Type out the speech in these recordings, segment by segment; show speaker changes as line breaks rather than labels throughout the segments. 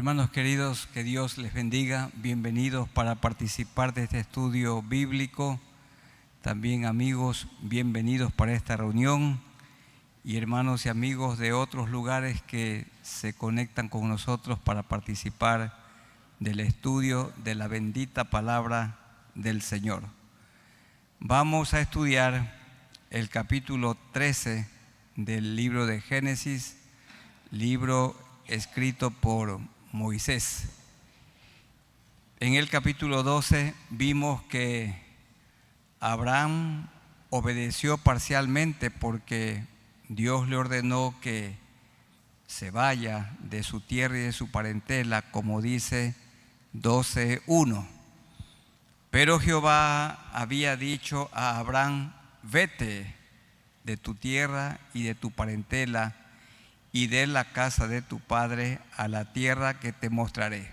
Hermanos queridos, que Dios les bendiga. Bienvenidos para participar de este estudio bíblico. También amigos, bienvenidos para esta reunión. Y hermanos y amigos de otros lugares que se conectan con nosotros para participar del estudio de la bendita palabra del Señor. Vamos a estudiar el capítulo 13 del libro de Génesis, libro escrito por Moisés. En el capítulo 12 vimos que Abraham obedeció parcialmente porque Dios le ordenó que se vaya de su tierra y de su parentela, como dice 12:1. Pero Jehová había dicho a Abraham: vete de tu tierra y de tu parentela y de la casa de tu padre a la tierra que te mostraré.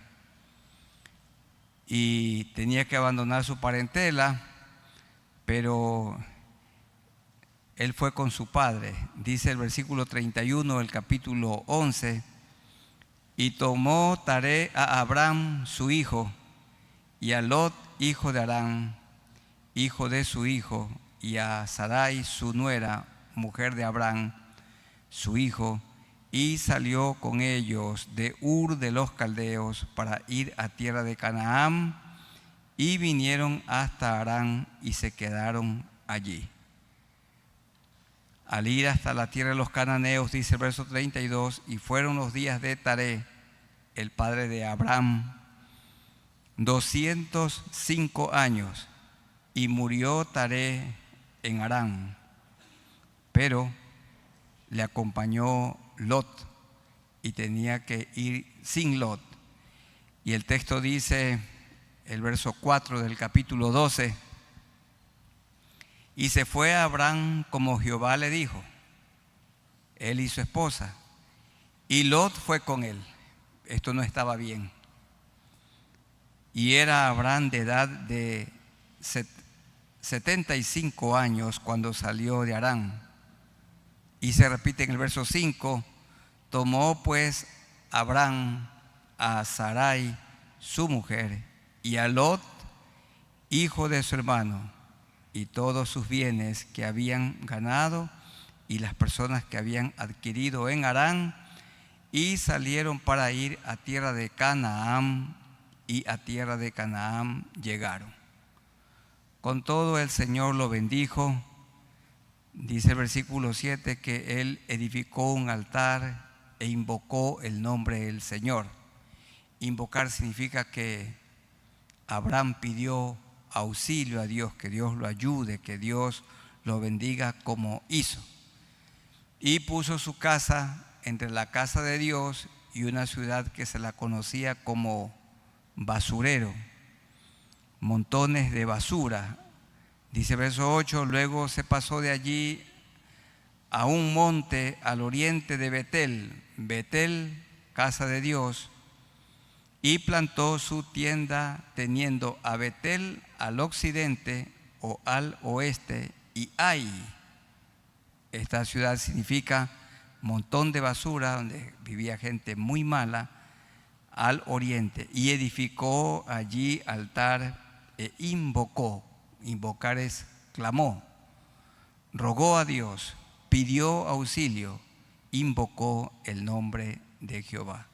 Y tenía que abandonar su parentela, pero él fue con su padre. Dice el versículo 31 del capítulo 11: y tomó Taré a Abraham su hijo, y a Lot hijo de Harán, hijo de su hijo, y a Sarai su nuera, mujer de Abraham, su hijo, y salió con ellos de Ur de los Caldeos para ir a tierra de Canaán, y vinieron hasta Harán y se quedaron allí. Al ir hasta la tierra de los cananeos, dice el verso 32, y fueron los días de Taré, el padre de Abraham, 205 años, y murió Taré en Harán, pero le acompañó Lot y tenía que ir sin Lot. Y el texto dice, el verso 4 del capítulo 12, y se fue a Abraham como Jehová le dijo, él y su esposa, y Lot fue con él. Esto no estaba bien. Y era Abraham de edad de 75 años cuando salió de Harán. Y se repite en el verso 5, tomó pues Abraham a Sarai, su mujer, y a Lot, hijo de su hermano, y todos sus bienes que habían ganado y las personas que habían adquirido en Harán, y salieron para ir a tierra de Canaán, y a tierra de Canaán llegaron. Con todo el Señor lo bendijo. Dice el versículo 7 que él edificó un altar e invocó el nombre del Señor. Invocar significa que Abraham pidió auxilio a Dios, que Dios lo ayude, que Dios lo bendiga como hizo. Y puso su casa entre la casa de Dios y una ciudad que se la conocía como basurero, montones de basura. Dice verso 8, luego se pasó de allí a un monte al oriente de Betel, casa de Dios, y plantó su tienda teniendo a Betel al occidente o al oeste, y Ai. Esta ciudad significa montón de basura, donde vivía gente muy mala, al oriente, y edificó allí altar e invocó. Invocar es clamó, rogó a Dios, pidió auxilio, invocó el nombre de Jehová.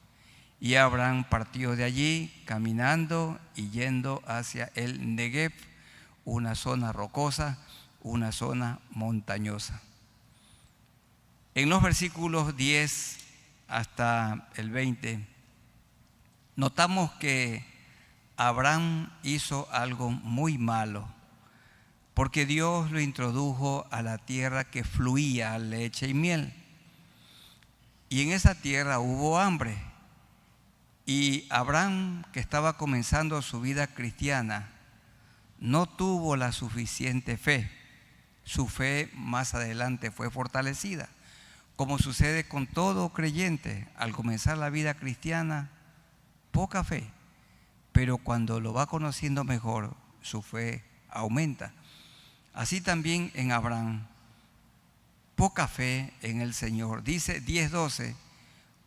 Y Abraham partió de allí caminando y yendo hacia el Negev, una zona rocosa, una zona montañosa. En los versículos 10 hasta el 20, notamos que Abraham hizo algo muy malo, porque Dios lo introdujo a la tierra que fluía leche y miel. Y en esa tierra hubo hambre. Y Abraham, que estaba comenzando su vida cristiana, no tuvo la suficiente fe. Su fe más adelante fue fortalecida. Como sucede con todo creyente, al comenzar la vida cristiana, poca fe. Pero cuando lo va conociendo mejor, su fe aumenta. Así también en Abraham, poca fe en el Señor. Dice 10:12,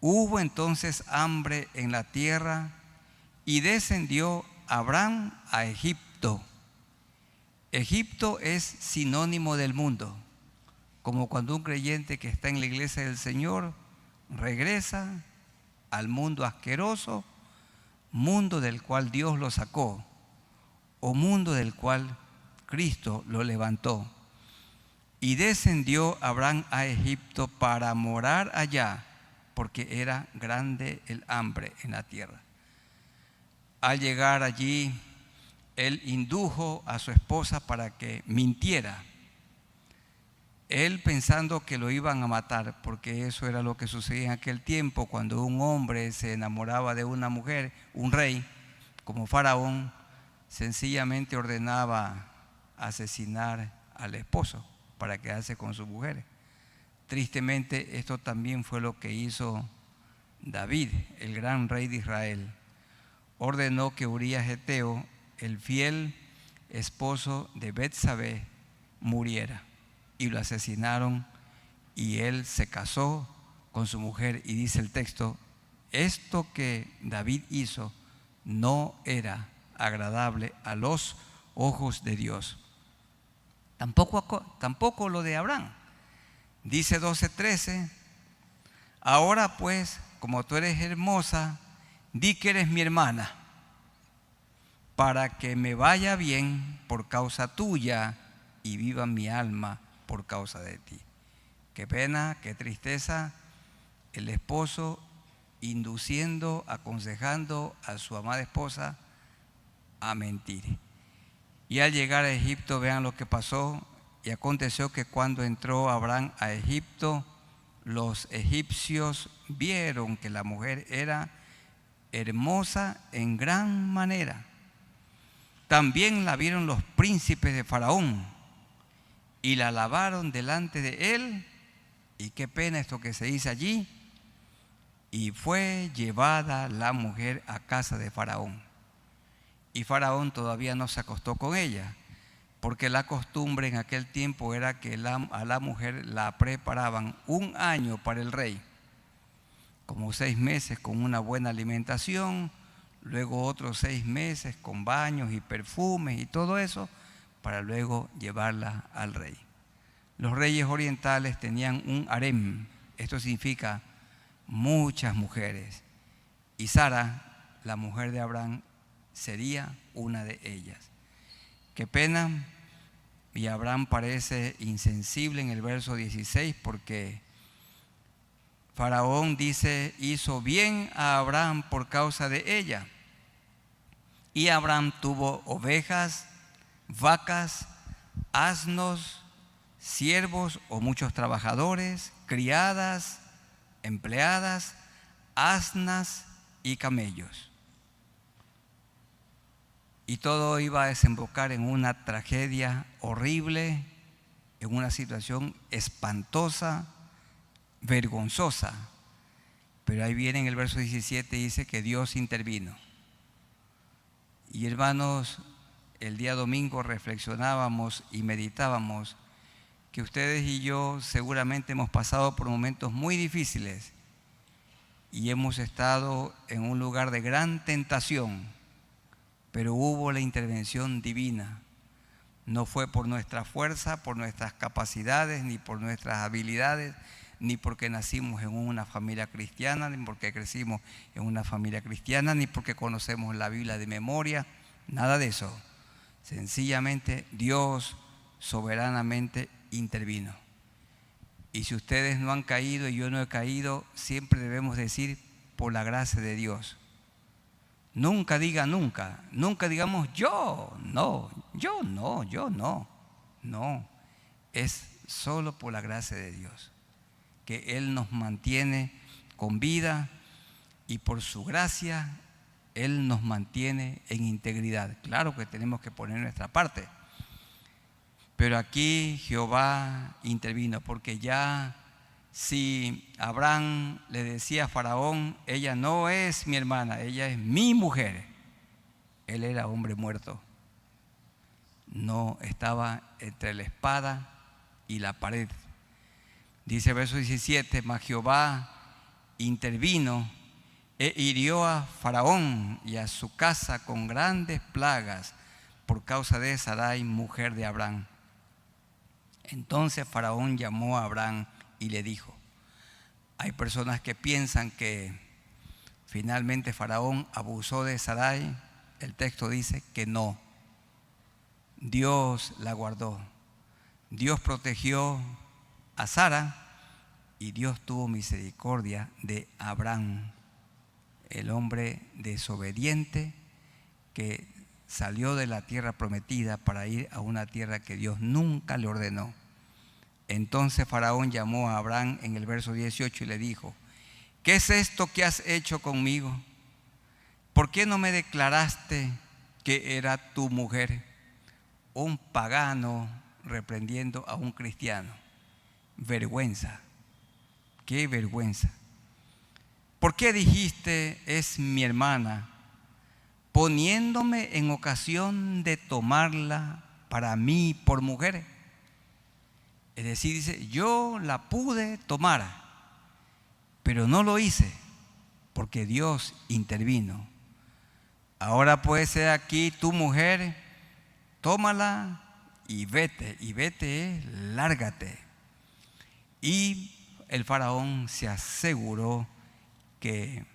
Hubo entonces hambre en la tierra y descendió Abraham a Egipto. Egipto es sinónimo del mundo, como cuando un creyente que está en la iglesia del Señor regresa al mundo asqueroso, mundo del cual Dios lo sacó, o mundo del cual Cristo lo levantó. Y descendió Abraham a Egipto para morar allá, porque era grande el hambre en la tierra. Al llegar allí, él indujo a su esposa para que mintiera. Él pensando que lo iban a matar, porque eso era lo que sucedía en aquel tiempo, cuando un hombre se enamoraba de una mujer, un rey, como Faraón, sencillamente ordenaba asesinar al esposo para quedarse con su mujer. Tristemente, esto también fue lo que hizo David, el gran rey de Israel. Ordenó que Urías Heteo, el fiel esposo de Betsabé, muriera, y lo asesinaron, y él se casó con su mujer. Y dice el texto: esto que David hizo no era agradable a los ojos de Dios. Tampoco lo de Abraham. Dice 12:13: ahora pues, como tú eres hermosa, di que eres mi hermana, para que me vaya bien por causa tuya y viva mi alma por causa de ti. Qué pena, qué tristeza, el esposo induciendo, aconsejando a su amada esposa a mentir. Y al llegar a Egipto, vean lo que pasó. Y aconteció que cuando entró Abraham a Egipto, los egipcios vieron que la mujer era hermosa en gran manera. También la vieron los príncipes de Faraón y la alabaron delante de él. Y qué pena esto que se dice allí: y fue llevada la mujer a casa de Faraón. Y Faraón todavía no se acostó con ella, porque la costumbre en aquel tiempo era que a la mujer la preparaban un año para el rey, como 6 meses con una buena alimentación, luego otros 6 meses con baños y perfumes y todo eso, para luego llevarla al rey. Los reyes orientales tenían un harem, esto significa muchas mujeres, y Sara, la mujer de Abraham, sería una de ellas. Qué pena, y Abraham parece insensible en el verso 16, porque Faraón dice: hizo bien a Abraham por causa de ella. Y Abraham tuvo ovejas, vacas, asnos, siervos o muchos trabajadores, criadas, empleadas, asnas y camellos. Y todo iba a desembocar en una tragedia horrible, en una situación espantosa, vergonzosa. Pero ahí viene en el verso 17, dice que Dios intervino. Y hermanos, el día domingo reflexionábamos y meditábamos que ustedes y yo seguramente hemos pasado por momentos muy difíciles y hemos estado en un lugar de gran tentación, pero hubo la intervención divina. No fue por nuestra fuerza, por nuestras capacidades, ni por nuestras habilidades, ni porque nacimos en una familia cristiana, ni porque crecimos en una familia cristiana, ni porque conocemos la Biblia de memoria, nada de eso. Sencillamente Dios soberanamente intervino. Y si ustedes no han caído y yo no he caído, siempre debemos decir: por la gracia de Dios. Nunca diga nunca, nunca digamos yo no. No, es solo por la gracia de Dios que Él nos mantiene con vida, y por su gracia Él nos mantiene en integridad. Claro que tenemos que poner nuestra parte, pero aquí Jehová intervino, porque ya si Abraham le decía a Faraón: ella no es mi hermana, ella es mi mujer, él era hombre muerto. No estaba entre la espada y la pared. Dice el verso 17: mas Jehová intervino e hirió a Faraón y a su casa con grandes plagas por causa de Sarai, mujer de Abraham. Entonces Faraón llamó a Abraham y le dijo: hay personas que piensan que finalmente Faraón abusó de Sarai. El texto dice que no. Dios la guardó. Dios protegió a Sara y Dios tuvo misericordia de Abraham, el hombre desobediente que salió de la tierra prometida para ir a una tierra que Dios nunca le ordenó. Entonces Faraón llamó a Abraham en el verso 18 y le dijo: ¿qué es esto que has hecho conmigo? ¿Por qué no me declaraste que era tu mujer? Un pagano reprendiendo a un cristiano. Vergüenza. Qué vergüenza. ¿Por qué dijiste es mi hermana, poniéndome en ocasión de tomarla para mí por mujer? Es decir, dice, yo la pude tomar, pero no lo hice porque Dios intervino. Ahora puede ser aquí tu mujer, tómala y vete, lárgate. Y el faraón se aseguró que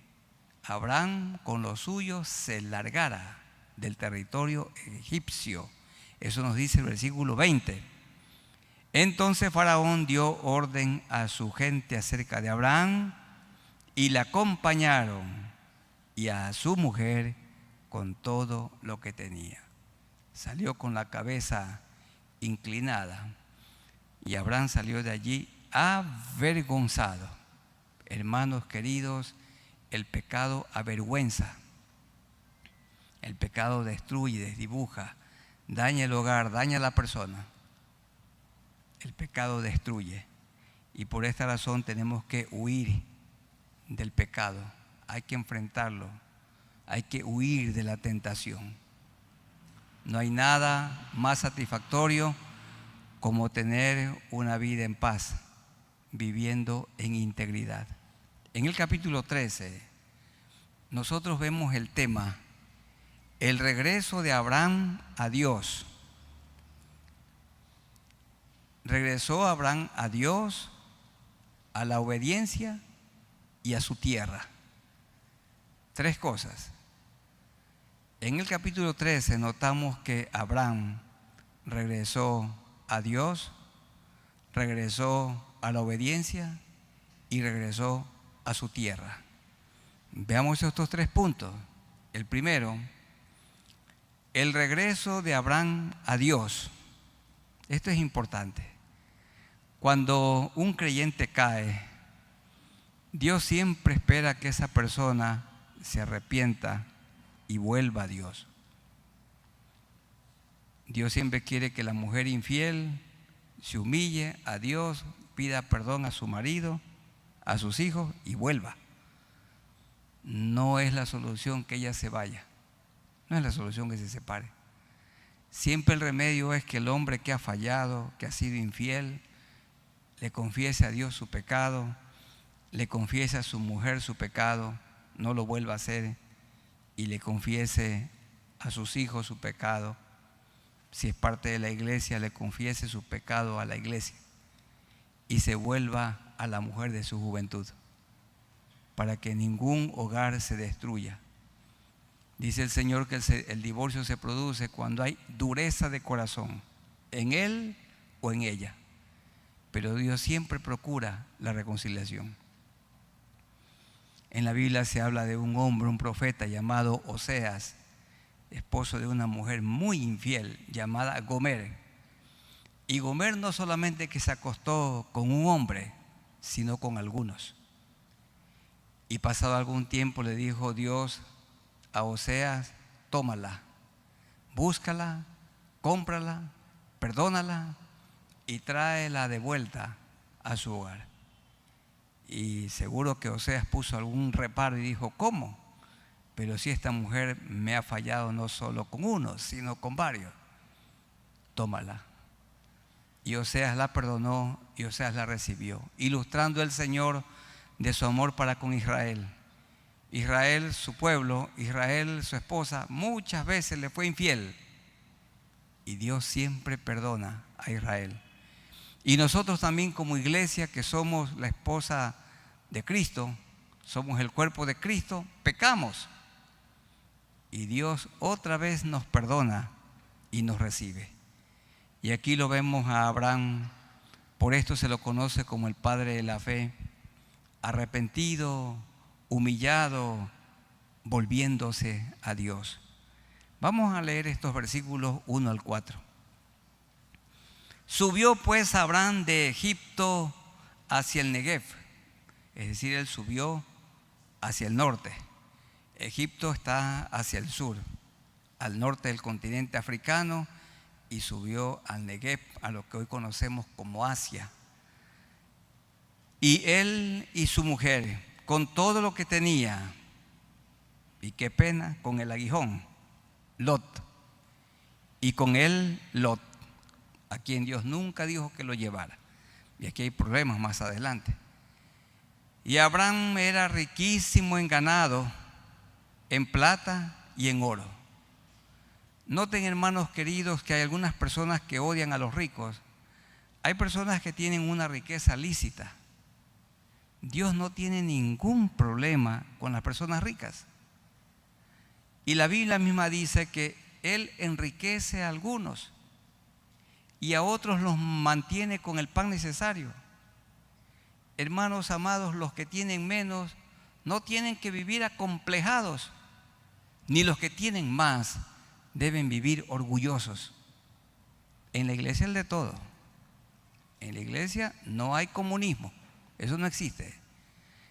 Abraham con los suyos se largara del territorio egipcio. Eso nos dice el versículo 20. Entonces Faraón dio orden a su gente acerca de Abraham y la acompañaron, y a su mujer con todo lo que tenía. Salió con la cabeza inclinada y Abraham salió de allí avergonzado. Hermanos queridos, el pecado avergüenza, el pecado destruye, desdibuja, daña el hogar, daña a la persona. El pecado destruye y por esta razón tenemos que huir del pecado. Hay que enfrentarlo, hay que huir de la tentación. No hay nada más satisfactorio como tener una vida en paz, viviendo en integridad. En el capítulo 13 nosotros vemos el tema, el regreso de Abraham a Dios. Regresó Abraham a Dios, a la obediencia y a su tierra. Tres cosas. En el capítulo 13 notamos que Abraham regresó a Dios, regresó a la obediencia y regresó a su tierra. Veamos estos tres puntos. El primero, el regreso de Abraham a Dios. Esto es importante. Cuando un creyente cae, Dios siempre espera que esa persona se arrepienta y vuelva a Dios. Dios siempre quiere que la mujer infiel se humille a Dios, pida perdón a su marido, a sus hijos y vuelva. No es la solución que ella se vaya, no es la solución que se separe. Siempre el remedio es que el hombre que ha fallado, que ha sido infiel, le confiese a Dios su pecado, le confiese a su mujer su pecado, no lo vuelva a hacer, y le confiese a sus hijos su pecado. Si es parte de la iglesia, le confiese su pecado a la iglesia y se vuelva a la mujer de su juventud, para que ningún hogar se destruya. Dice el Señor que el divorcio se produce cuando hay dureza de corazón, en él o en ella. Pero Dios siempre procura la reconciliación. En la Biblia se habla de un hombre, un profeta llamado Oseas, esposo de una mujer muy infiel llamada Gomer. Y Gomer no solamente que se acostó con un hombre, sino con algunos. Y pasado algún tiempo le dijo Dios a Oseas: tómala, búscala, cómprala, perdónala y tráela de vuelta a su hogar. Y seguro que Oseas puso algún reparo y dijo: ¿cómo? Pero si esta mujer me ha fallado no solo con uno, sino con varios, tómala. Y Oseas la perdonó y Oseas la recibió, ilustrando el Señor de su amor para con Israel. Israel, su pueblo, Israel, su esposa, muchas veces le fue infiel. Y Dios siempre perdona a Israel. Y nosotros también como iglesia, que somos la esposa de Cristo, somos el cuerpo de Cristo, pecamos. Y Dios otra vez nos perdona y nos recibe. Y aquí lo vemos a Abraham, por esto se lo conoce como el padre de la fe, arrepentido, humillado, volviéndose a Dios. Vamos a leer estos versículos 1 al 4. Subió pues Abraham de Egipto hacia el Negev, es decir, él subió hacia el norte. Egipto está hacia el sur, al norte del continente africano, y subió al Negev, a lo que hoy conocemos como Asia. Y él y su mujer, con todo lo que tenía, y qué pena, con el aguijón, Lot, y con él Lot, a quien Dios nunca dijo que lo llevara. Y aquí hay problemas más adelante. Y Abraham era riquísimo en ganado, en plata y en oro. Noten, hermanos queridos, que hay algunas personas que odian a los ricos. Hay personas que tienen una riqueza lícita. Dios no tiene ningún problema con las personas ricas. Y la Biblia misma dice que Él enriquece a algunos y a otros los mantiene con el pan necesario. Hermanos amados, los que tienen menos no tienen que vivir acomplejados, ni los que tienen más deben vivir orgullosos. En la iglesia es de todo. En la iglesia no hay comunismo, eso no existe.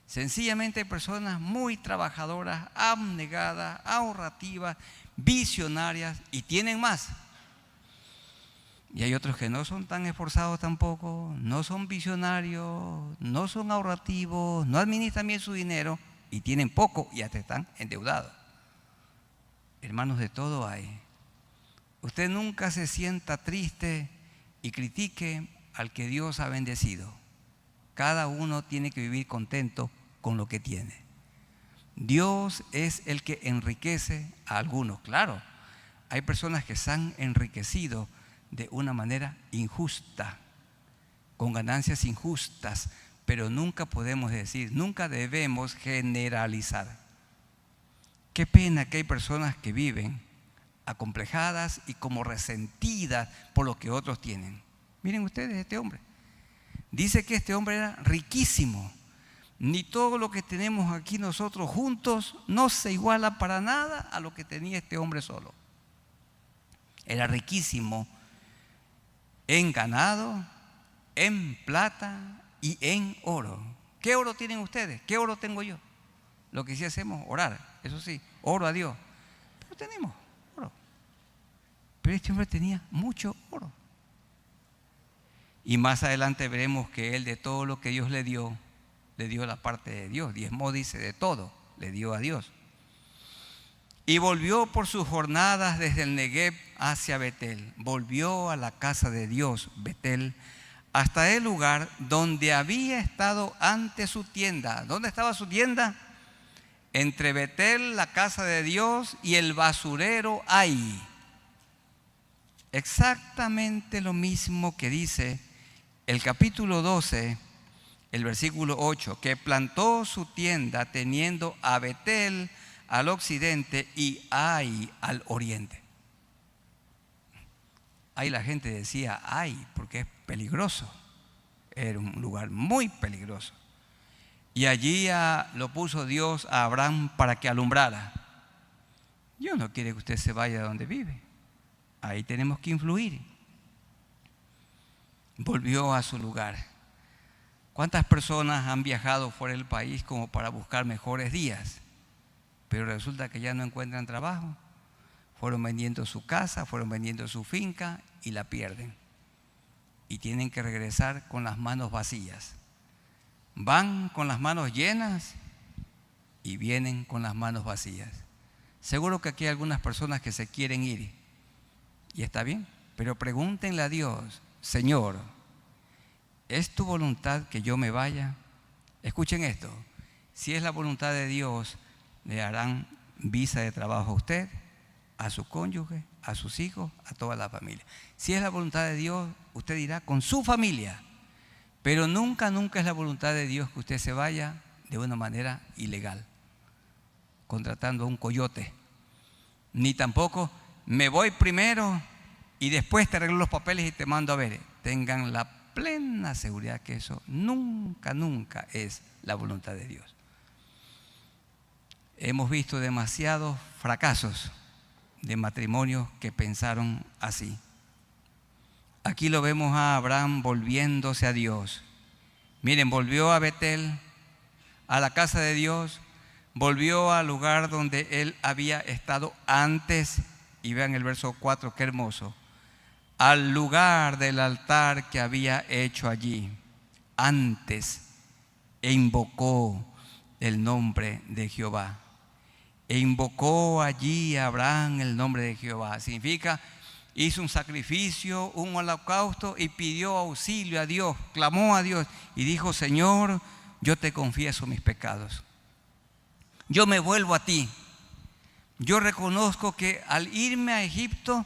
Sencillamente hay personas muy trabajadoras, abnegadas, ahorrativas, visionarias y tienen más. Y hay otros que no son tan esforzados tampoco, no son visionarios, no son ahorrativos, no administran bien su dinero y tienen poco y hasta están endeudados. Hermanos, de todo hay. Usted nunca se sienta triste y critique al que Dios ha bendecido. Cada uno tiene que vivir contento con lo que tiene. Dios es el que enriquece a algunos. Claro, hay personas que se han enriquecido de una manera injusta, con ganancias injustas, pero nunca podemos decir, nunca debemos generalizar. Qué pena que hay personas que viven acomplejadas y como resentidas por lo que otros tienen. Miren ustedes este hombre. Dice que este hombre era riquísimo. Ni todo lo que tenemos aquí nosotros juntos no se iguala para nada a lo que tenía este hombre solo. Era riquísimo en ganado, en plata y en oro. ¿Qué oro tienen ustedes? ¿Qué oro tengo yo? Lo que sí hacemos, orar, eso sí, oro a Dios. Pero tenemos oro. Pero este hombre tenía mucho oro. Y más adelante veremos que él, de todo lo que Dios le dio la parte de Dios. Diezmó, dice, de todo, le dio a Dios. Y volvió por sus jornadas desde el Negev hacia Betel. Volvió a la casa de Dios, Betel, hasta el lugar donde había estado antes su tienda. ¿Dónde estaba su tienda? Entre Betel, la casa de Dios, y el basurero Ai. Exactamente lo mismo que dice el capítulo 12, el versículo 8, que plantó su tienda teniendo a Betel al occidente y Ai al oriente. Ahí la gente decía Ai porque es peligroso. Era un lugar muy peligroso. Y allí lo puso Dios a Abraham para que alumbrara. Dios no quiere que usted se vaya de donde vive. Ahí tenemos que influir. Volvió a su lugar. ¿Cuántas personas han viajado fuera del país como para buscar mejores días? Pero resulta que ya no encuentran trabajo. Fueron vendiendo su casa, fueron vendiendo su finca y la pierden. Y tienen que regresar con las manos vacías. Van con las manos llenas y vienen con las manos vacías. Seguro que aquí hay algunas personas que se quieren ir. Y está bien, pero pregúntenle a Dios: Señor, ¿es tu voluntad que yo me vaya? Escuchen esto. Si es la voluntad de Dios, le harán visa de trabajo a usted, a su cónyuge, a sus hijos, a toda la familia. Si es la voluntad de Dios, usted irá con su familia. Pero nunca es la voluntad de Dios que usted se vaya de una manera ilegal, contratando a un coyote. Ni tampoco me voy primero y después te arreglo los papeles y te mando a ver. Tengan la plena seguridad que eso nunca es la voluntad de Dios. Hemos visto demasiados fracasos de matrimonios que pensaron así. Aquí lo vemos a Abraham volviéndose a Dios. Miren, volvió a Betel, a la casa de Dios, volvió al lugar donde él había estado antes, y vean el verso 4, qué hermoso, al lugar del altar que había hecho allí antes, e invocó el nombre de Jehová. E invocó allí a Abraham el nombre de Jehová. Significa, hizo un sacrificio, un holocausto y pidió auxilio a Dios, clamó a Dios y dijo: Señor, yo te confieso mis pecados. Yo me vuelvo a ti. Yo reconozco que al irme a Egipto,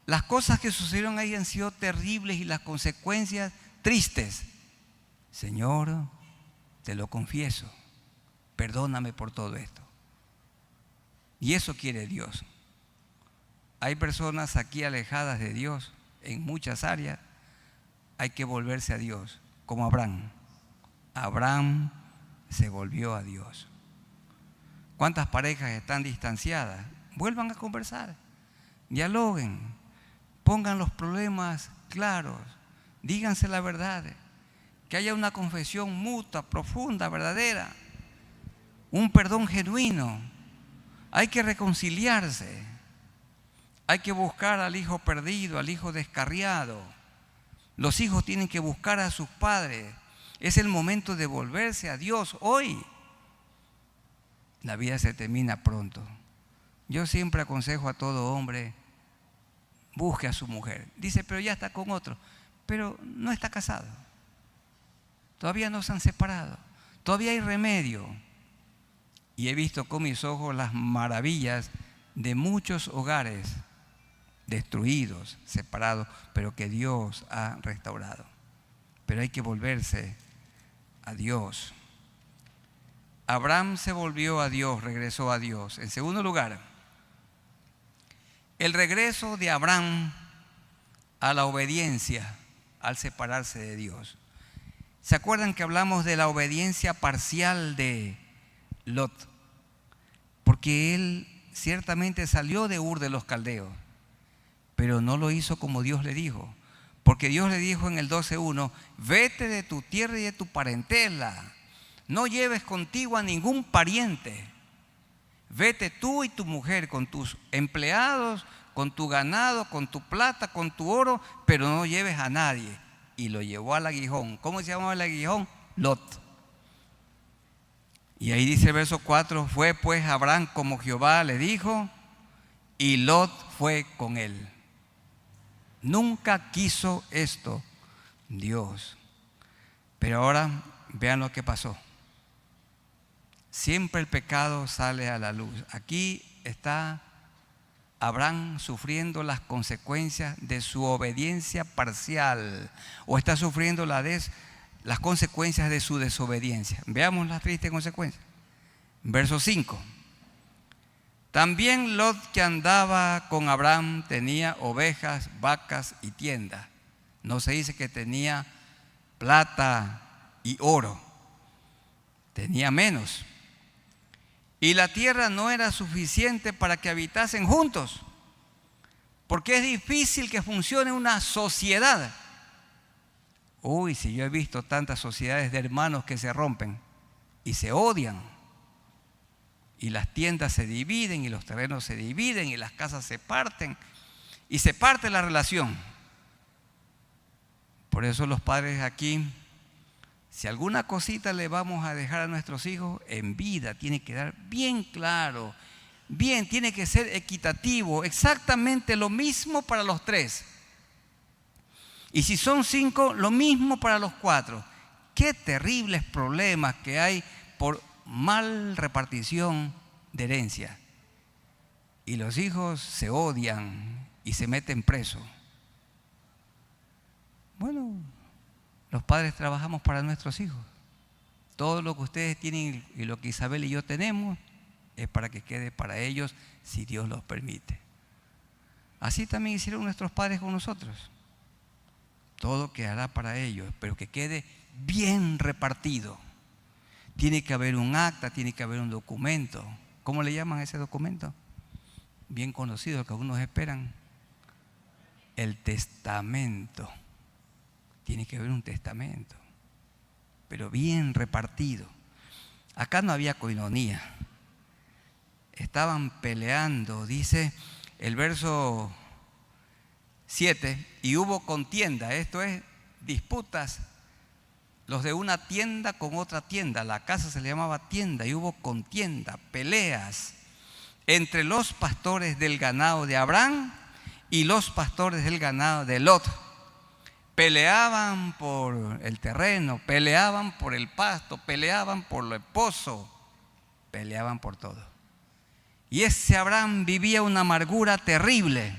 las cosas que sucedieron ahí han sido terribles y las consecuencias tristes. Señor, te lo confieso, perdóname por todo esto. Y eso quiere Dios. Hay personas aquí alejadas de Dios en muchas áreas. Hay que volverse a Dios, como Abraham. Abraham se volvió a Dios. ¿Cuántas parejas están distanciadas? Vuelvan a conversar, dialoguen, pongan los problemas claros, díganse la verdad, que haya una confesión mutua, profunda, verdadera, un perdón genuino. Hay que reconciliarse, hay que buscar al hijo perdido, al hijo descarriado. Los hijos tienen que buscar a sus padres. Es el momento de volverse a Dios hoy. La vida se termina pronto. Yo siempre aconsejo a todo hombre: busque a su mujer. Dice, pero ya está con otro. Pero no está casado. Todavía no se han separado. Todavía hay remedio. Y he visto con mis ojos las maravillas de muchos hogares destruidos, separados, pero que Dios ha restaurado. Pero hay que volverse a Dios. Abraham se volvió a Dios, regresó a Dios. En segundo lugar, el regreso de Abraham a la obediencia al separarse de Dios. ¿Se acuerdan que hablamos de la obediencia parcial de Lot? Porque él ciertamente salió de Ur de los Caldeos, pero no lo hizo como Dios le dijo. Porque Dios le dijo en el 12:1: vete de tu tierra y de tu parentela. No lleves contigo a ningún pariente. Vete tú y tu mujer con tus empleados, con tu ganado, con tu plata, con tu oro, pero no lleves a nadie. Y lo llevó al aguijón. ¿Cómo se llamaba el aguijón? Lot. Y ahí dice el verso 4: fue pues Abraham como Jehová le dijo, y Lot fue con él. Nunca quiso esto Dios. Pero ahora vean lo que pasó. Siempre el pecado sale a la luz. Aquí está Abraham sufriendo las consecuencias de su obediencia parcial, o está sufriendo las consecuencias de su desobediencia. Veamos las tristes consecuencias. Verso 5. También Lot, que andaba con Abraham, tenía ovejas, vacas y tiendas. No se dice que tenía plata y oro. Tenía menos. Y la tierra no era suficiente para que habitasen juntos, porque es difícil que funcione una sociedad. Uy, si yo he visto tantas sociedades de hermanos que se rompen y se odian, y las tiendas se dividen, y los terrenos se dividen, y las casas se parten, y se parte la relación. Por eso los padres aquí, si alguna cosita le vamos a dejar a nuestros hijos, en vida tiene que dar bien claro, bien, tiene que ser equitativo, exactamente lo mismo para los 3. Y si son 5, lo mismo para los 4. ¿Qué qué terribles problemas que hay por mal repartición de herencia. Y los hijos se odian y se meten presos. Bueno, los padres trabajamos para nuestros hijos. Todo lo que ustedes tienen y lo que Isabel y yo tenemos es para que quede para ellos, si Dios los permite. Así también hicieron nuestros padres con nosotros. Todo quedará para ellos, pero que quede bien repartido. Tiene que haber un acta, tiene que haber un documento. ¿Cómo le llaman a ese documento? Bien conocido, que algunos esperan. El testamento. Tiene que haber un testamento, pero bien repartido. Acá no había coinonía. Estaban peleando, dice el verso 7, y hubo contienda, esto es, disputas, los de una tienda con otra tienda, la casa se le llamaba tienda, y hubo contienda, peleas, entre los pastores del ganado de Abraham y los pastores del ganado de Lot. Peleaban por el terreno, peleaban por el pasto, peleaban por lo esposo, peleaban por todo. Y ese Abraham vivía una amargura terrible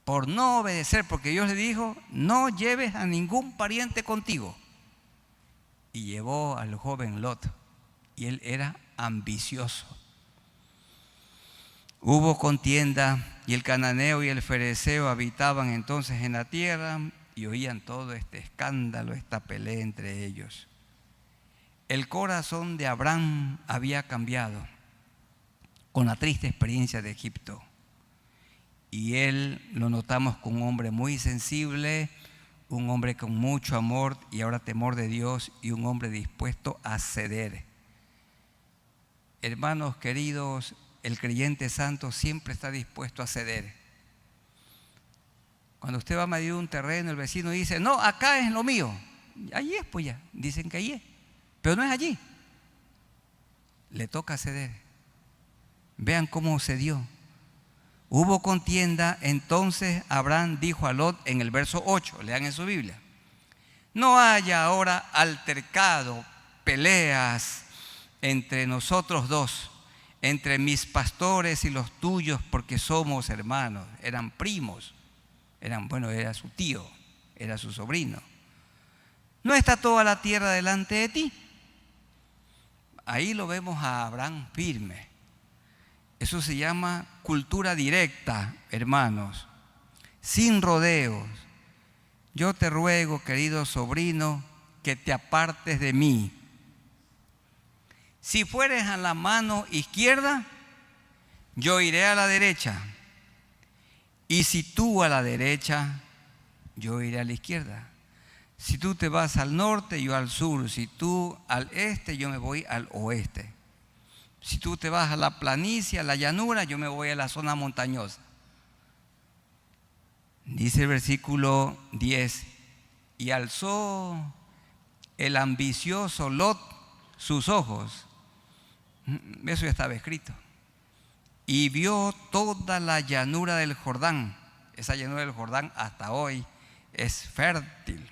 por no obedecer, porque Dios le dijo: no lleves a ningún pariente contigo. Y llevó al joven Lot, y él era ambicioso. Hubo contienda, y el cananeo y el fereceo habitaban entonces en la tierra y oían todo este escándalo, esta pelea entre ellos. El corazón de Abraham había cambiado con la triste experiencia de Egipto, y él lo notamos como un hombre muy sensible, un hombre con mucho amor y ahora temor de Dios, y un hombre dispuesto a ceder. Hermanos queridos, el creyente santo siempre está dispuesto a ceder. Cuando usted va a medir un terreno, el vecino dice: no, acá es lo mío. Allí es, pues ya, dicen que allí es, pero no es allí. Le toca ceder. Vean cómo cedió. Hubo contienda, entonces Abraham dijo a Lot en el verso 8, lean en su Biblia: no haya ahora altercado, peleas entre nosotros dos, entre mis pastores y los tuyos, porque somos hermanos. Eran primos, era su tío, era su sobrino. ¿No está toda la tierra delante de ti? Ahí lo vemos a Abraham firme. Eso se llama cultura directa, hermanos, sin rodeos. Yo te ruego, querido sobrino, que te apartes de mí. Si fueres a la mano izquierda, yo iré a la derecha. Y si tú a la derecha, yo iré a la izquierda. Si tú te vas al norte, yo al sur. Si tú al este, yo me voy al oeste. Si tú te vas a la planicie, a la llanura, yo me voy a la zona montañosa. Dice el versículo 10: y alzó el ambicioso Lot sus ojos. Eso ya estaba escrito. Y vio toda la llanura del Jordán. Esa llanura del Jordán hasta hoy es fértil.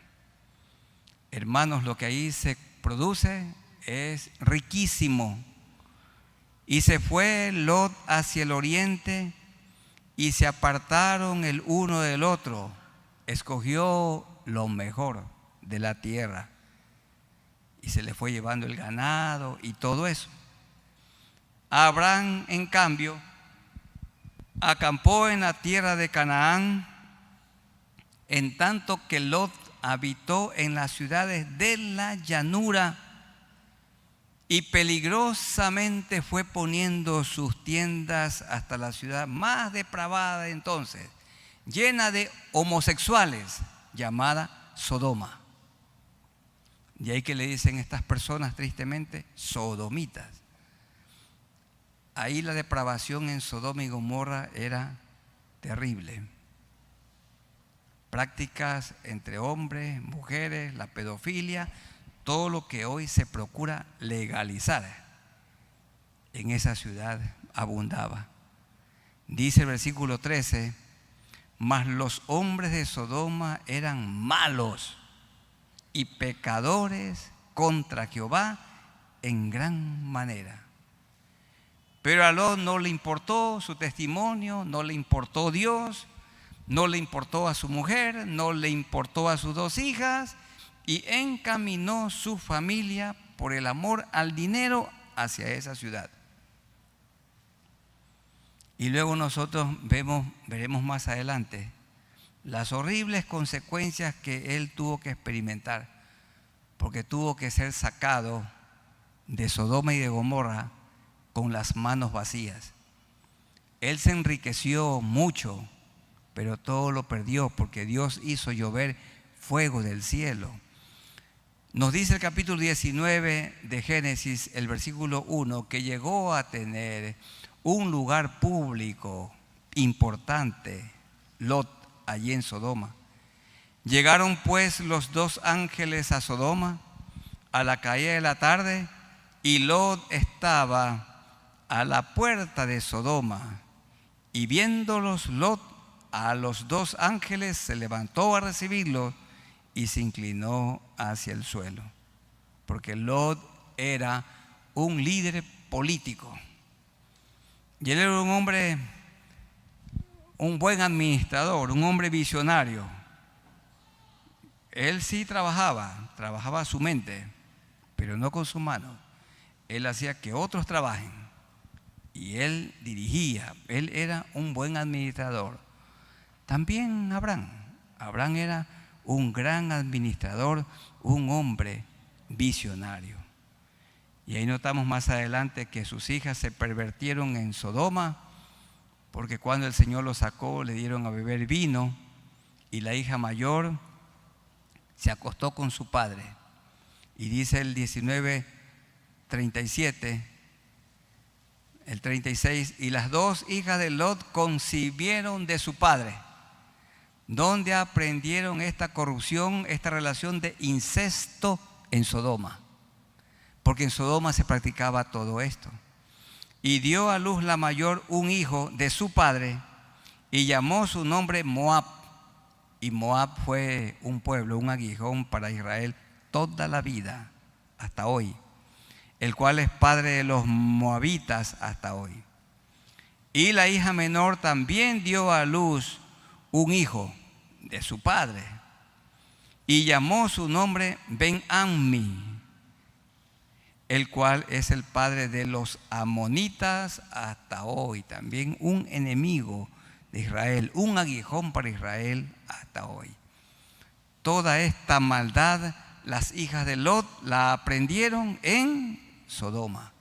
Hermanos, lo que ahí se produce es riquísimo. Y se fue Lot hacia el oriente, y se apartaron el uno del otro. Escogió lo mejor de la tierra, y se le fue llevando el ganado y todo eso. Abraham, en cambio, acampó en la tierra de Canaán, en tanto que Lot habitó en las ciudades de la llanura, y peligrosamente fue poniendo sus tiendas hasta la ciudad más depravada de entonces, llena de homosexuales, llamada Sodoma. Y ahí que le dicen estas personas tristemente sodomitas. Ahí la depravación en Sodoma y Gomorra era terrible. Prácticas entre hombres, mujeres, la pedofilia, todo lo que hoy se procura legalizar, en esa ciudad abundaba. Dice el versículo 13: mas los hombres de Sodoma eran malos, y pecadores contra Jehová en gran manera. Pero a Lot no le importó su testimonio, no le importó Dios, no le importó a su mujer, no le importó a sus 2 hijas, y encaminó su familia por el amor al dinero hacia esa ciudad. Y luego nosotros veremos más adelante las horribles consecuencias que él tuvo que experimentar, porque tuvo que ser sacado de Sodoma y de Gomorra con las manos vacías. Él se enriqueció mucho, pero todo lo perdió porque Dios hizo llover fuego del cielo. Nos dice el capítulo 19 de Génesis, el versículo 1, que llegó a tener un lugar público importante, Lot, allí en Sodoma. Llegaron pues los 2 ángeles a Sodoma a la caída de la tarde, y Lot estaba a la puerta de Sodoma, y viéndolos Lot a los 2 ángeles, se levantó a recibirlos y se inclinó hacia el suelo, porque Lot era un líder político y él era un hombre, un buen administrador, un hombre visionario. Él sí trabajaba su mente, pero no con su mano. Él hacía que otros trabajen y él dirigía. Él era un buen administrador. También Abraham era un gran administrador, un hombre visionario. Y ahí notamos más adelante que sus hijas se pervirtieron en Sodoma, porque cuando el Señor los sacó le dieron a beber vino, y la hija mayor se acostó con su padre. Y dice el 19:37, el 36, y las 2 hijas de Lot concibieron de su padre. ¿Dónde aprendieron esta corrupción, esta relación de incesto? En Sodoma, porque en Sodoma se practicaba todo esto. Y dio a luz la mayor un hijo de su padre, y llamó su nombre Moab. Y Moab fue un pueblo, un aguijón para Israel toda la vida, hasta hoy, el cual es padre de los moabitas hasta hoy. Y la hija menor también dio a luz un hijo de su padre, y llamó su nombre Ben-Ammi, el cual es el padre de los amonitas hasta hoy, también un enemigo de Israel, un aguijón para Israel hasta hoy. Toda esta maldad las hijas de Lot la aprendieron en Sodoma.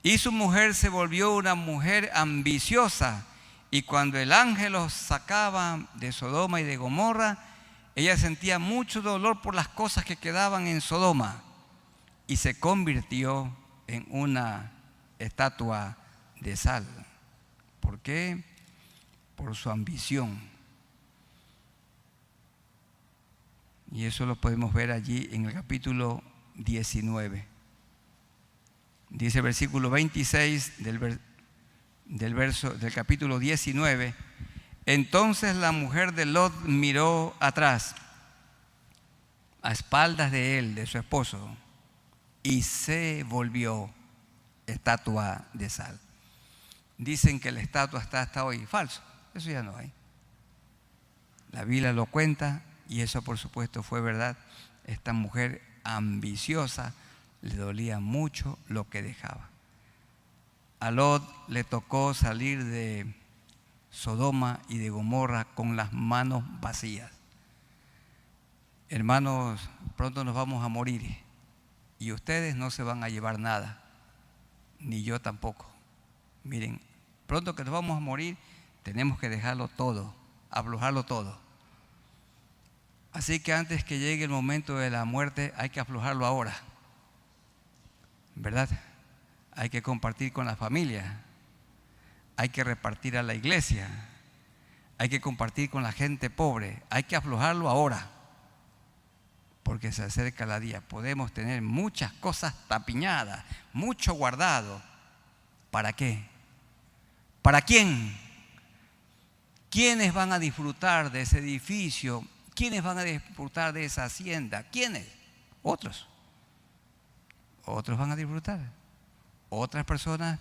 Y su mujer se volvió una mujer ambiciosa, y cuando el ángel los sacaba de Sodoma y de Gomorra, ella sentía mucho dolor por las cosas que quedaban en Sodoma, y se convirtió en una estatua de sal. ¿Por qué? Por su ambición. Y eso lo podemos ver allí en el capítulo 19. Dice el versículo 26 del capítulo 19. Entonces la mujer de Lot miró atrás, a espaldas de él, de su esposo, y se volvió estatua de sal. Dicen que la estatua está hasta hoy. Falso, eso ya no hay. La Biblia lo cuenta, y eso por supuesto fue verdad. Esta mujer ambiciosa, le dolía mucho lo que dejaba. A Lot le tocó salir de Sodoma y de Gomorra con las manos vacías. Hermanos, pronto nos vamos a morir, y ustedes no se van a llevar nada, ni yo tampoco. Miren, pronto que nos vamos a morir, tenemos que dejarlo todo, aflojarlo todo. Así que antes que llegue el momento de la muerte, hay que aflojarlo ahora, ¿verdad? Hay que compartir con la familia, hay que repartir a la iglesia, hay que compartir con la gente pobre, hay que aflojarlo ahora, porque se acerca la día. Podemos tener muchas cosas tapiñadas, mucho guardado. ¿Para qué? ¿Para quién? ¿Quiénes van a disfrutar de ese edificio ¿Quiénes van a disfrutar de esa hacienda? ¿Quiénes? Otros. Otros van a disfrutar. Otras personas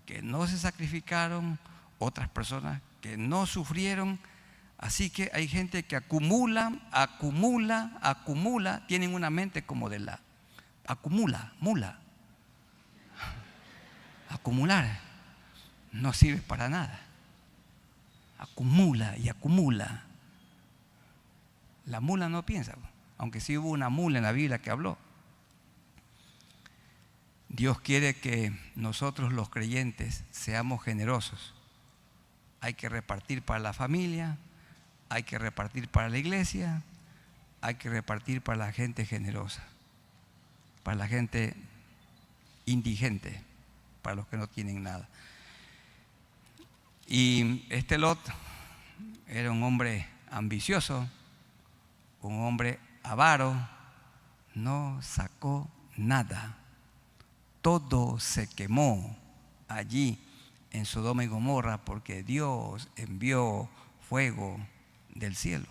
que no se sacrificaron, otras personas que no sufrieron. Así que hay gente que acumula, tienen una mente como de la mula. Acumular no sirve para nada. Acumula y acumula. La mula no piensa, aunque sí hubo una mula en la Biblia que habló. Dios quiere que nosotros los creyentes seamos generosos. Hay que repartir para la familia, hay que repartir para la iglesia, hay que repartir para la gente generosa, para la gente indigente, para los que no tienen nada. Y este Lot era un hombre ambicioso, un hombre avaro, no sacó nada. Todo se quemó allí en Sodoma y Gomorra porque Dios envió fuego del cielo.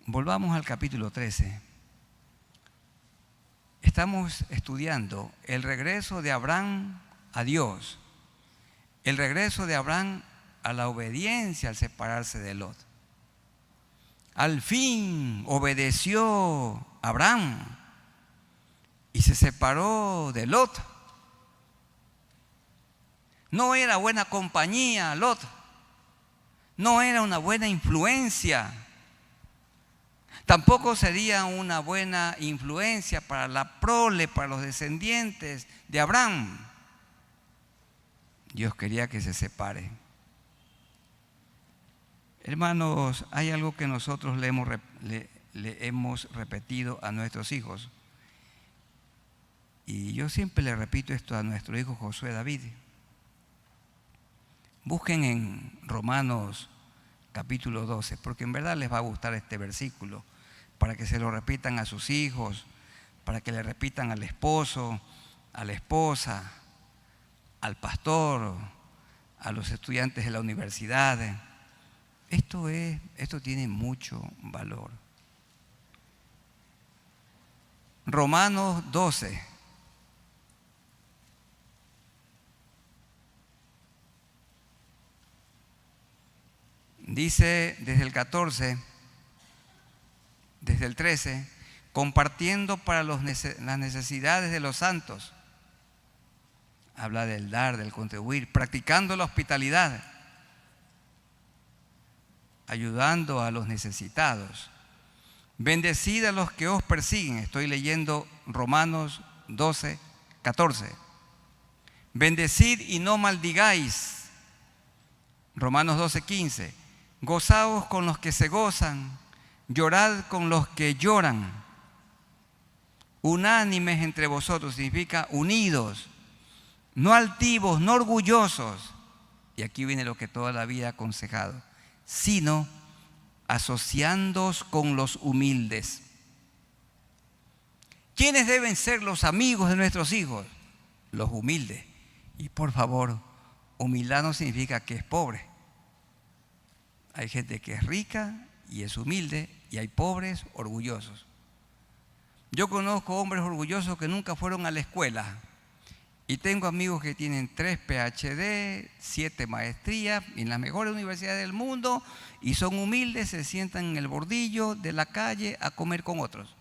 Volvamos al capítulo 13. Estamos estudiando el regreso de Abraham a Dios, el regreso de Abraham a la obediencia al separarse de Lot. Al fin obedeció Abraham y se separó de Lot. No era buena compañía Lot, no era una buena influencia, tampoco sería una buena influencia para la prole, para los descendientes de Abraham. Dios quería que se separe. Hermanos, hay algo que nosotros le hemos repetido a nuestros hijos. Y yo siempre le repito esto a nuestro hijo Josué David. Busquen en Romanos capítulo 12, porque en verdad les va a gustar este versículo, para que se lo repitan a sus hijos, para que le repitan al esposo, a la esposa, al pastor, a los estudiantes de la universidad. Esto tiene mucho valor. Romanos 12. Dice desde el 14, desde el 13, compartiendo para las necesidades de los santos. Habla del dar, del contribuir, practicando la hospitalidad, ayudando a los necesitados. Bendecid a los que os persiguen. Estoy leyendo Romanos 12, 14. Bendecid y no maldigáis. Romanos 12, 15. Gozaos con los que se gozan, llorad con los que lloran. Unánimes entre vosotros significa unidos, no altivos, no orgullosos. Y aquí viene lo que toda la vida ha aconsejado, sino asociándoos con los humildes. ¿Quiénes deben ser los amigos de nuestros hijos? Los humildes. Y por favor, humildad no significa que es pobre. Hay gente que es rica y es humilde, y hay pobres orgullosos. Yo conozco hombres orgullosos que nunca fueron a la escuela, y tengo amigos que tienen 3 PhD, 7 maestrías en las mejores universidades del mundo, y son humildes, se sientan en el bordillo de la calle a comer con otros.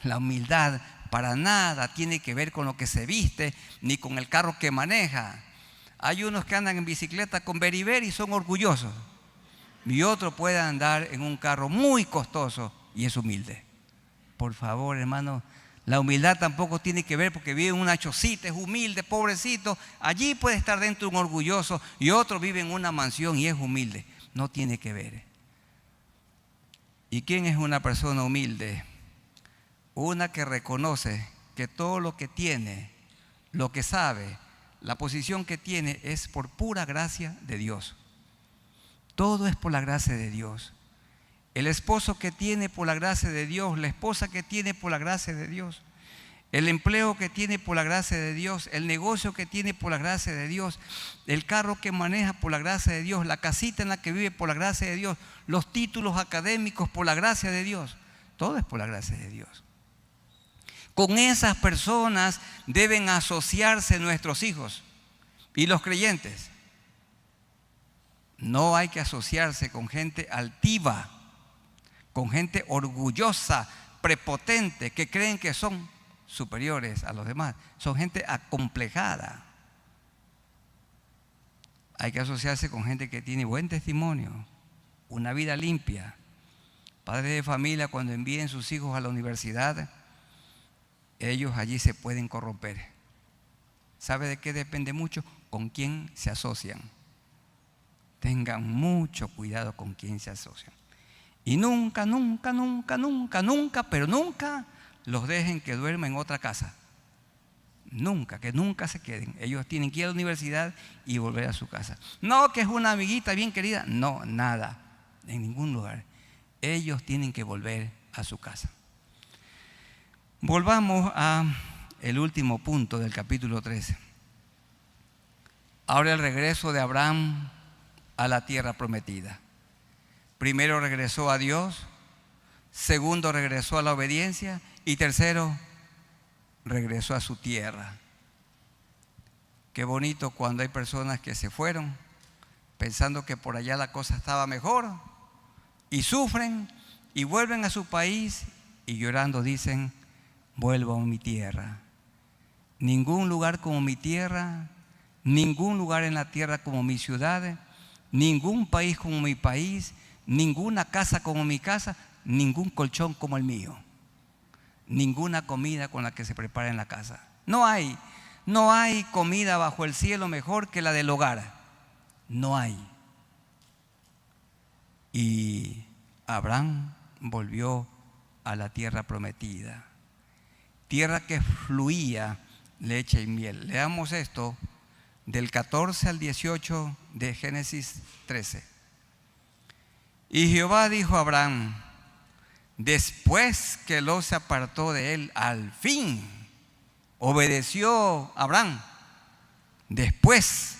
La humildad para nada tiene que ver con lo que se viste, ni con el carro que maneja. Hay unos que andan en bicicleta con beriberi y son orgullosos, y otro puede andar en un carro muy costoso y es humilde. Por favor, hermano, la humildad tampoco tiene que ver porque vive en una chocita, es humilde, pobrecito. Allí puede estar dentro un orgulloso y otro vive en una mansión y es humilde. No tiene que ver. ¿Y quién es una persona humilde? Una que reconoce que todo lo que tiene, lo que sabe, la posición que tiene es por pura gracia de Dios. Todo es por la gracia de Dios. El esposo que tiene por la gracia de Dios, la esposa que tiene por la gracia de Dios. el empleo que tiene por la gracia de Dios, el negocio que tiene por la gracia de Dios, el carro que maneja por la gracia de Dios, la casita en la que vive por la gracia de Dios, los títulos académicos por la gracia de Dios. Todo es por la gracia de Dios. Con esas personas deben asociarse nuestros hijos y los creyentes. No hay que asociarse con gente altiva, con gente orgullosa, prepotente, que creen que son superiores a los demás. Son gente acomplejada. Hay que asociarse con gente que tiene buen testimonio, una vida limpia. Padres de familia, cuando envíen sus hijos a la universidad, ellos allí se pueden corromper. ¿Sabe de qué depende mucho? Con quién se asocian. Tengan mucho cuidado con quién se asocian. Y nunca, pero nunca los dejen que duerman en otra casa. Nunca, que nunca se queden. Ellos tienen que ir a la universidad y volver a su casa. No, que es una amiguita bien querida. No, nada, en ningún lugar. Ellos tienen que volver a su casa. Volvamos al último punto del capítulo 13. Ahora el regreso de Abraham a la tierra prometida. Primero regresó a Dios, segundo regresó a la obediencia y tercero regresó a su tierra. Qué bonito cuando hay personas que se fueron pensando que por allá la cosa estaba mejor y sufren y vuelven a su país y llorando dicen: vuelvo a mi tierra. Ningún lugar como mi tierra, ningún lugar en la tierra como mi ciudad, ningún país como mi país, ninguna casa como mi casa, ningún colchón como el mío, ninguna comida con la que se prepara en la casa. No hay comida bajo el cielo mejor que la del hogar. No hay. Y Abraham volvió a la tierra prometida, tierra que fluía leche y miel. Leamos esto del 14 al 18 de Génesis 13. Y Jehová dijo a Abraham, después que Lot se apartó de él, al fin obedeció Abraham. Después,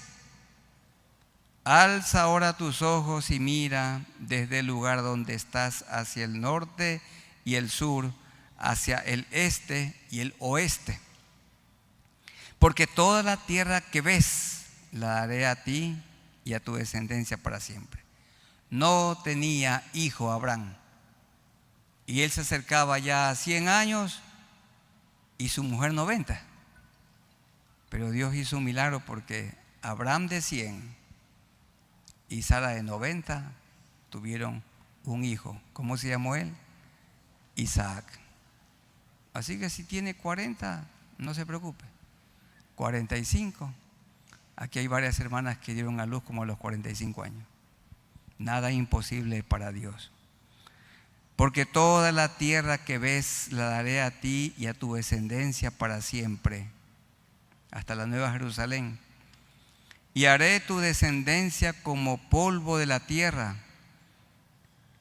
alza ahora tus ojos y mira desde el lugar donde estás hacia el norte y el sur, hacia el este y el oeste. Porque toda la tierra que ves la daré a ti y a tu descendencia para siempre. No tenía hijo Abraham, y él se acercaba ya a 100 años y su mujer 90. Pero Dios hizo un milagro porque Abraham de 100 y Sara de 90 tuvieron un hijo. ¿Cómo se llamó él? Isaac. Así que si tiene 40, no se preocupe. 45. Aquí hay varias hermanas que dieron a luz como a los 45 años. Nada imposible para Dios. Porque toda la tierra que ves la daré a ti y a tu descendencia para siempre, hasta la nueva Jerusalén. Y haré tu descendencia como polvo de la tierra,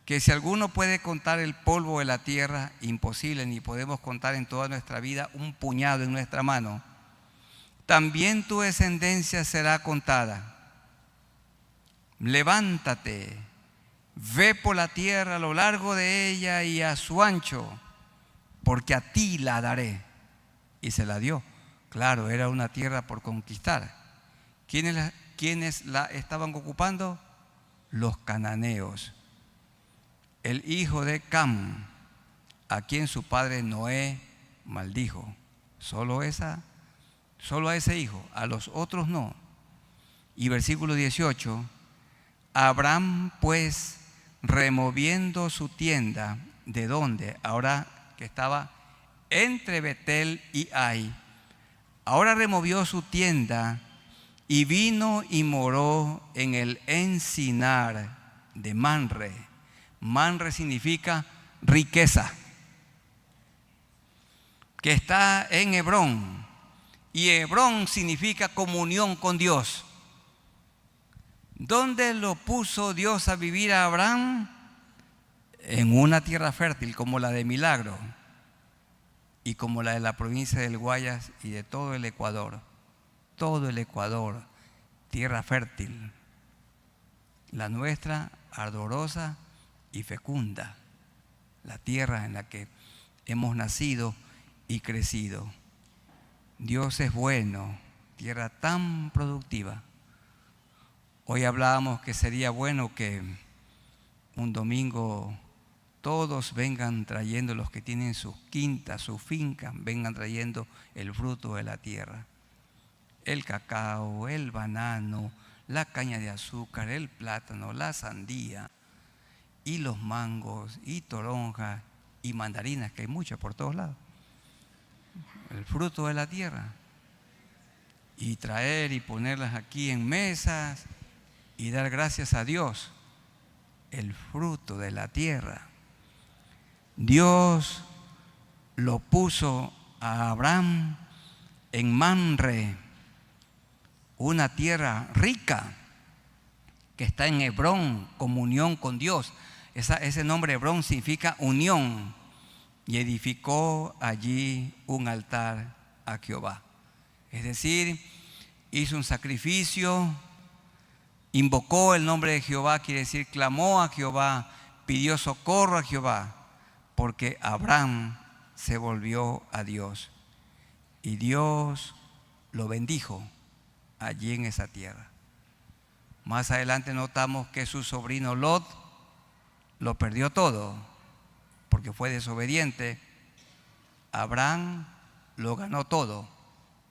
que si alguno puede contar el polvo de la tierra, imposible, ni podemos contar en toda nuestra vida un puñado en nuestra mano, también tu descendencia será contada. Levántate, ve por la tierra a lo largo de ella y a su ancho, porque a ti la daré. Y se la dio. Claro, era una tierra por conquistar. ¿Quiénes la estaban ocupando? Los cananeos. El hijo de Cam, a quien su padre Noé maldijo. Solo a ese hijo, a los otros no. Y versículo 18, Abraham pues, removiendo su tienda, ¿de dónde? Ahora que estaba entre Betel y Ai, ahora removió su tienda y vino y moró en el encinar de Manre. Manre significa riqueza, que está en Hebrón. Y Hebrón significa comunión con Dios. ¿Dónde lo puso Dios a vivir a Abraham? En una tierra fértil como la de Milagro. y como la de la provincia del Guayas y de todo el Ecuador, tierra fértil, la nuestra ardorosa y fecunda, la tierra en la que hemos nacido y crecido. Dios es bueno, tierra tan productiva. Hoy hablábamos que sería bueno que un domingo todos vengan trayendo, los que tienen sus quintas, sus fincas, vengan trayendo el fruto de la tierra. El cacao, el banano, la caña de azúcar, el plátano, la sandía, y los mangos, y toronjas, y mandarinas, que hay muchas por todos lados. El fruto de la tierra. Y traer y ponerlas aquí en mesas y dar gracias a Dios. El fruto de la tierra. Dios lo puso a Abraham en Mamre, una tierra rica que está en Hebrón, comunión con Dios. Ese nombre Hebrón significa unión. Y edificó allí un altar a Jehová. Es decir, hizo un sacrificio, invocó el nombre de Jehová, quiere decir, clamó a Jehová, pidió socorro a Jehová, porque Abraham se volvió a Dios. Y Dios lo bendijo allí en esa tierra. Más adelante notamos que su sobrino Lot lo perdió todo, porque fue desobediente. Abraham lo ganó todo,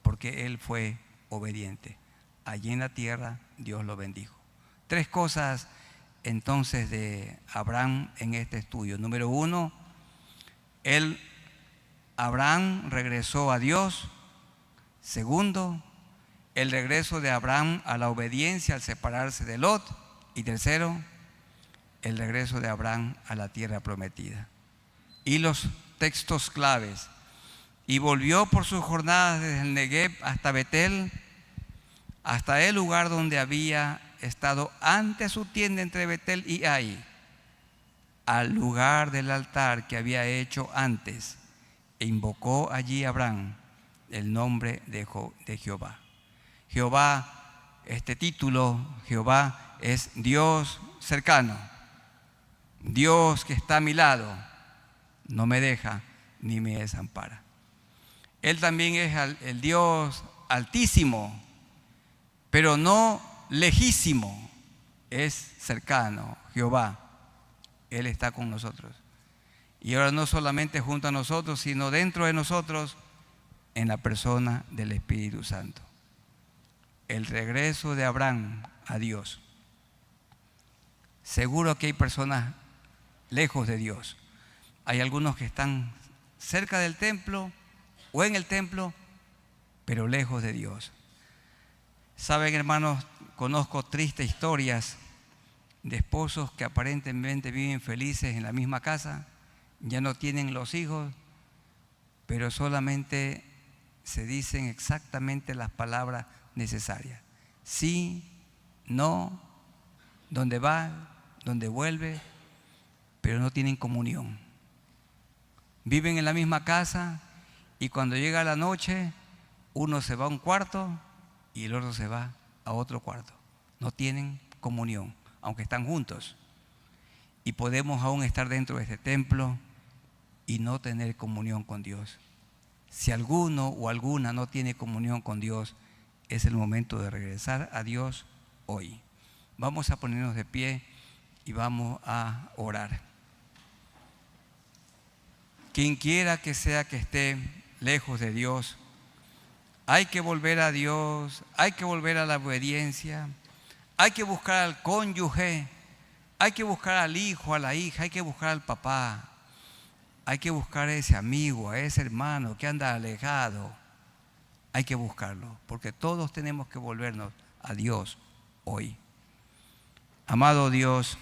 porque él fue obediente. Allí en la tierra Dios lo bendijo. 3 cosas entonces de Abraham en este estudio. Número 1, Abraham regresó a Dios. Segundo, el regreso de Abraham a la obediencia al separarse de Lot. Y tercero, el regreso de Abraham a la tierra prometida. Y los textos claves: y volvió por sus jornadas desde el Negev hasta Betel, hasta el lugar donde había estado antes su tienda entre Betel y Ai, al lugar del altar que había hecho antes, e invocó allí Abraham el nombre de Jehová. Jehová, este título, Jehová, es Dios cercano, Dios que está a mi lado, no me deja ni me desampara. Él también es el Dios altísimo, pero no lejísimo, es cercano, Jehová. Él está con nosotros. Y ahora no solamente junto a nosotros, sino dentro de nosotros, en la persona del Espíritu Santo. El regreso de Abraham a Dios. Seguro que hay personas lejos de Dios. Hay algunos que están cerca del templo o en el templo, pero lejos de Dios. Saben, hermanos, conozco tristes historias de esposos que aparentemente viven felices en la misma casa, ya no tienen los hijos, pero solamente se dicen exactamente las palabras necesarias. Sí, no, dónde va, dónde vuelve, pero no tienen comunión. Viven en la misma casa y cuando llega la noche, uno se va a un cuarto y el otro se va a otro cuarto. No tienen comunión, aunque están juntos. Y podemos aún estar dentro de este templo y no tener comunión con Dios. Si alguno o alguna no tiene comunión con Dios, es el momento de regresar a Dios hoy. Vamos a ponernos de pie y vamos a orar. Quien quiera que sea que esté lejos de Dios, hay que volver a Dios, hay que volver a la obediencia, hay que buscar al cónyuge, hay que buscar al hijo, a la hija, hay que buscar al papá, hay que buscar a ese amigo, a ese hermano que anda alejado. Hay que buscarlo, porque todos tenemos que volvernos a Dios hoy. Amado Dios,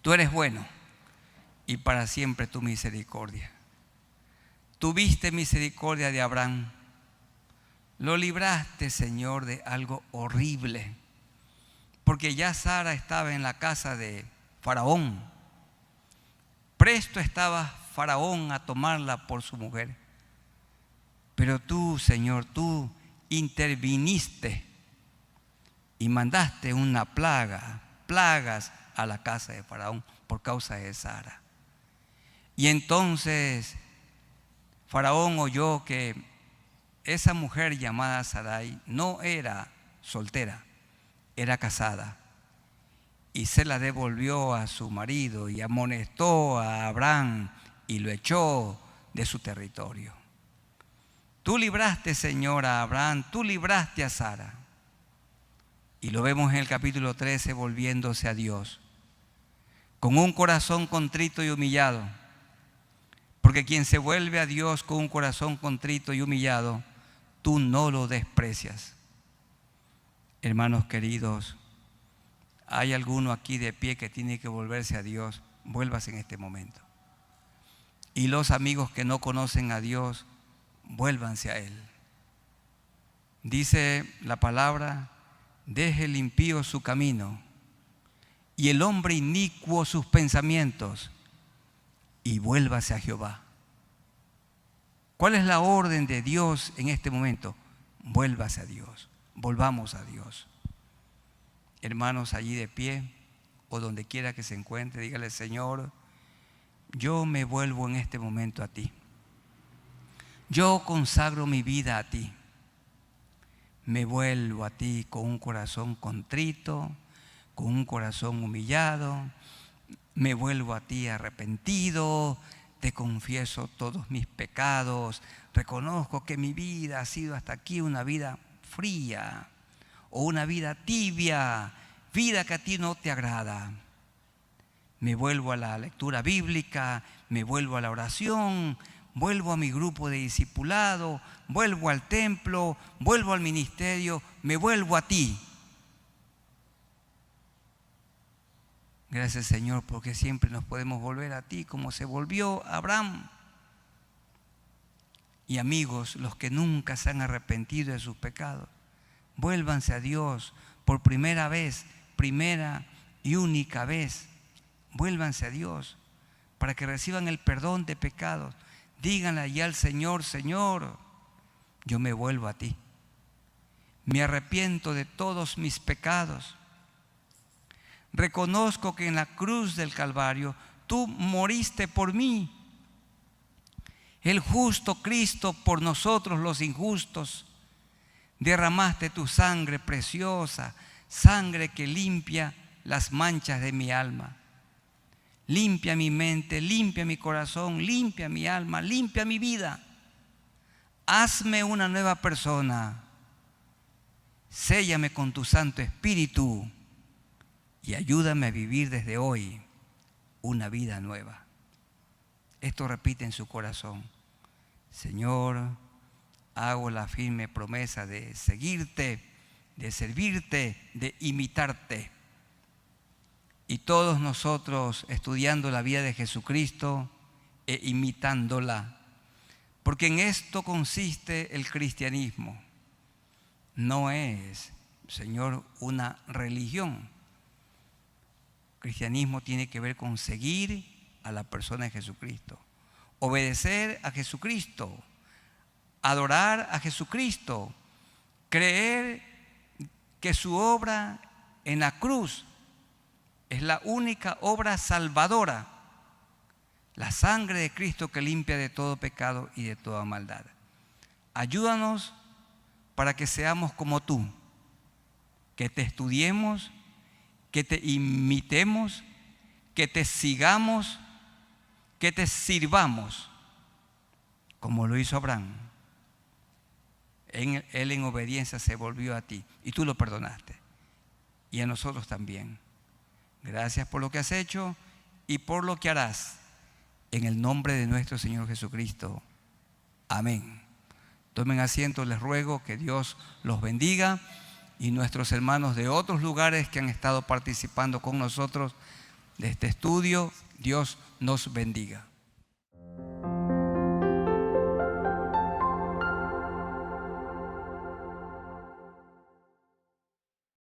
tú eres bueno y para siempre tu misericordia. Tuviste misericordia de Abraham. Lo libraste, Señor, de algo horrible, porque ya Sara estaba en la casa de Faraón. Presto estaba Faraón a tomarla por su mujer. Pero tú, Señor, tú interviniste y mandaste plagas a la casa de Faraón por causa de Sara. Y entonces Faraón oyó que esa mujer llamada Sarai no era soltera, era casada. Y se la devolvió a su marido y amonestó a Abraham y lo echó de su territorio. Tú libraste, Señor, a Abraham, tú libraste a Sara. Y lo vemos en el capítulo 13 volviéndose a Dios, con un corazón contrito y humillado. Porque quien se vuelve a Dios con un corazón contrito y humillado, tú no lo desprecias. Hermanos queridos, hay alguno aquí de pie que tiene que volverse a Dios, vuélvase en este momento. Y los amigos que no conocen a Dios, vuélvanse a Él. Dice la palabra: deje el impío su camino y el hombre inicuo sus pensamientos, y vuélvase a Jehová. ¿Cuál es la orden de Dios en este momento? Vuélvase a Dios, volvamos a Dios. Hermanos, allí de pie o donde quiera que se encuentre, dígale: Señor, yo me vuelvo en este momento a ti. Yo consagro mi vida a ti. Me vuelvo a ti con un corazón contrito, con un corazón humillado. Me vuelvo a ti arrepentido. Te confieso todos mis pecados. Reconozco que mi vida ha sido hasta aquí una vida fría o una vida tibia, vida que a ti no te agrada. Me vuelvo a la lectura bíblica, me vuelvo a la oración, vuelvo a mi grupo de discipulado, vuelvo al templo, vuelvo al ministerio, me vuelvo a ti. Gracias, Señor, porque siempre nos podemos volver a ti como se volvió Abraham. Y amigos, los que nunca se han arrepentido de sus pecados, vuélvanse a Dios por primera vez, primera y única vez. Vuélvanse a Dios para que reciban el perdón de pecados. Díganle allí al Señor: Señor, yo me vuelvo a ti. Me arrepiento de todos mis pecados. Reconozco que en la cruz del Calvario tú moriste por mí. El justo Cristo por nosotros los injustos. Derramaste tu sangre preciosa, sangre que limpia las manchas de mi alma. Limpia mi mente, limpia mi corazón, limpia mi alma, limpia mi vida. Hazme una nueva persona. Séllame con tu Santo Espíritu y ayúdame a vivir desde hoy una vida nueva. Esto repite en su corazón: Señor, hago la firme promesa de seguirte, de servirte, de imitarte. Y todos nosotros estudiando la vida de Jesucristo e imitándola, porque en esto consiste el cristianismo. No es, Señor, una religión. El cristianismo tiene que ver con seguir a la persona de Jesucristo, obedecer a Jesucristo, adorar a Jesucristo, creer que su obra en la cruz es la única obra salvadora, la sangre de Cristo que limpia de todo pecado y de toda maldad. Ayúdanos para que seamos como tú, que te estudiemos, que te imitemos, que te sigamos, que te sirvamos, como lo hizo Abraham. Él en obediencia se volvió a ti y tú lo perdonaste, y a nosotros también. Gracias por lo que has hecho y por lo que harás. En el nombre de nuestro Señor Jesucristo. Amén. Tomen asiento, les ruego, que Dios los bendiga, y nuestros hermanos de otros lugares que han estado participando con nosotros de este estudio, Dios nos bendiga.